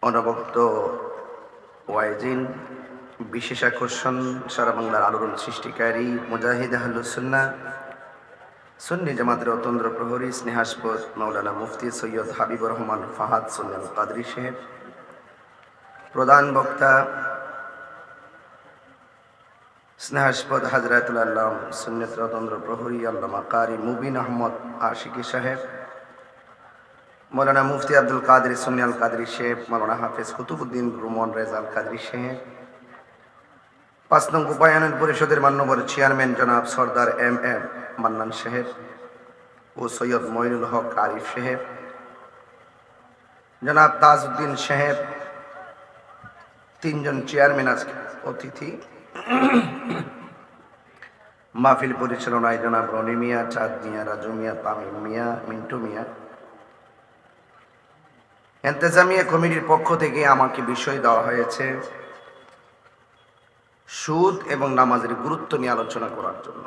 অনবক্ত ওয়াইজিন, বিশেষ আকর্ষণ, সারা বাংলার আলোড়ন সৃষ্টিকারী মুজাহিদ আহলুস সুন্নাহ সুন্নি জামাতের অতন্দ্র প্রহরী স্নেহাস্পদ মাওলানা মুফতি সৈয়দ হাবিবুর রহমান ফাহাদ সুন্নি আল কাদরি সাহেব, প্রধান বক্তা স্নেহাস্পদ হাজরাতুল আল্লাহ সুন্নত অতন্দ্র প্রহরী আল্লামা কারি মুবিন আহমদ আশিকি সাহেব, মৌলানা মুফতি আব্দুল কাদের সুন্নি আল কাদরি সাহেব, মৌলানা হাফেজ কুতুবুদ্দিন রুমন রেজা আল কাদরি সাহেব, ৫ নং উপায়ন পরিষদের মান্যবর চেয়ারম্যান জনাব সরদার এম এম মান্নান সাহেব ও সৈয়দ মঈনুল হক আরিফ সাহেব, জনাব তাজউদ্দিন সাহেব, 3 জন চেয়ারম্যান আজকে অতিথি। মাহফিল পরিচালনায় জনাব রনি মিয়া, চাঁদ মিয়া, রাজু মিয়া, তামিম মিয়া, মিন্টু মিয়া। ইন্তেজামিয়া কমিটির পক্ষ থেকে আমাকে বিষয় দেওয়া হয়েছে সুদ এবং নামাজের গুরুত্ব নিয়ে আলোচনা করার জন্য।